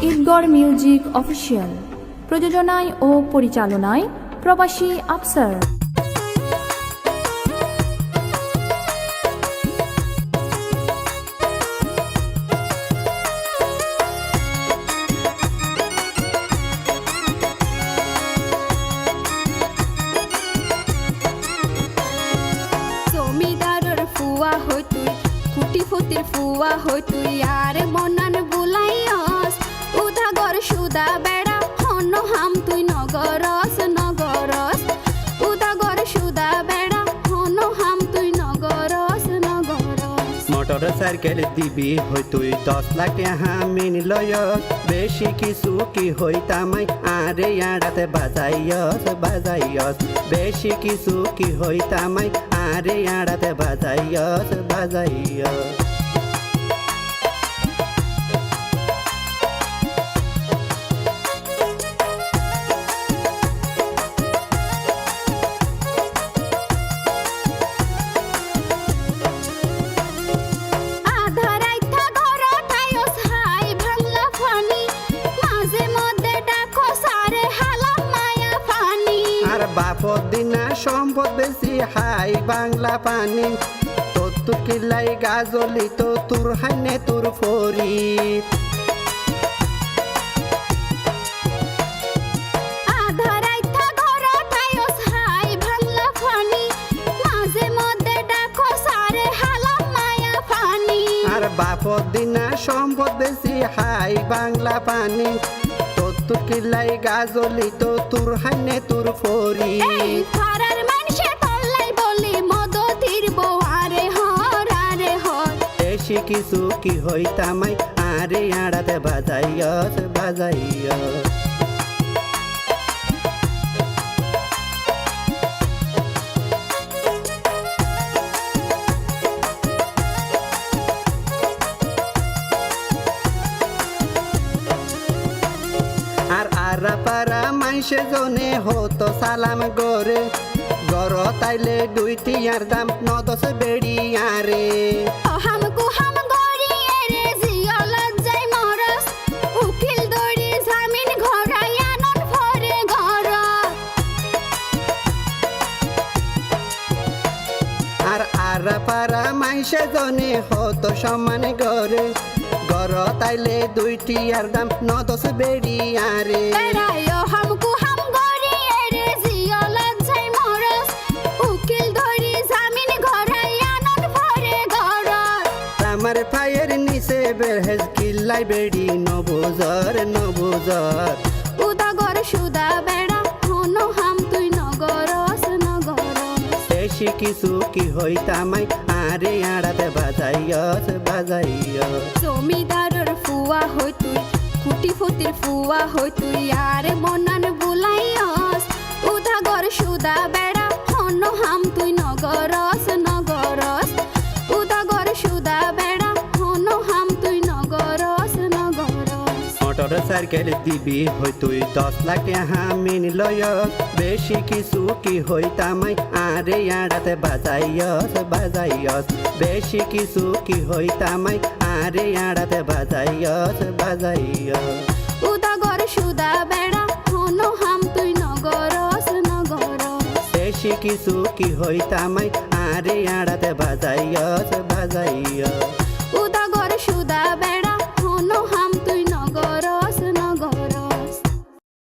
Idgarh music official, প্রযোজনায় ও পরিচালনায় প্রবাসী আফসার। জমিদারের ফুয়া হই তুই, কুটি ফুটির ফুয়া হই তুই, আর মনান বুলাইয়স উধাগর সুদা বেড়া হন হাম তুই নগরস নগরস, উধাগর সুদা বেড়া হন হাম তুই নগরস নগরস। মোটর সাইকেল দিবি হই তুই 10 লাখ টাকা মিনি লয়স, বেশি কিছু কি হইতামাই আরে আড়াতে বাজাইয়স বাজাইয়স, বেশি কিছু কি হইতামাই আরে আড়াতে বাজাইয়স বাজাইয়স। বাপর দিনা সম্পদ বেশি হাই বাংলা পানি, তোর তু কিলাই গাজলি তো তোর হাইনে তোর ফরিদ। আর বাপর দিনা সম্পদ বেশি হাই বাংলা পানি, তোর কিলাই গাজলি তো তোর হাইনে তোর ফরি। পাড়ার মানুষে পাল্লাই বলি মদতির বউ আরে হর আরে হর, বেশি কিছু কি হইতামাই আরে আড়াতে বাজাইয়স বাজাইয়স। আর আরা পারা মাইসে জনে হতো সালাম গরে, গর তাইলে 2 দাম 9-10 বেড়ি আরে। হাম কুহাম গরি এরে জিয়লত যাই মরস, উকিল দড়ি জামিন ঘরাই আনন ফরে ঘর। আর আরা পারা মাইসে জনে হতো সমান গরে, গর তাইলে 2 দাম 9-10 বেড়ি আরে। হাম কুহাম গরি এরে জিয়লত যাই মরস, উকিল দড়ি জামিন ঘরাই আনন ফরে ঘর। আমার পায়ের নিচে বেহেজ কিল্লাই বেড়ি নবুজর নবুজর, উদাগর সুদা বেড়া হন হাম তুই নগরস নগরস। বেশি কিছু কি হইতামাই আরে আড়াতে বাজাইয়স বাজাইয়স। জমিদারের ফুয়া হই তুই, কুটি ফুটির ফুয়া হই তুই, আর মনান বুলাইয়স উধাগর সুদা বেড়া হন হাম তুই নগরস নগরস, উধাগর সুদা বেড়া হন হাম তুই নগরস নগরস। মোটর সাইকেল দিবি হই তুই 10 লাখ টাকা মিনি লয়স, বেশি কিছু কি হইতামাই আরে আড়াতে বাজাইয়স বাজাইয়স, বেশি কিছু কি হইতামাই আরে আড়াতে বাজাইয়স বাজাইয়স। উদাগর সুদা বেড়া হন হাম তুই নগরস নগরস, বেশি কিছু কি হইতামাই আরে আড়াতে বাজাইয়স বাজাইয়স।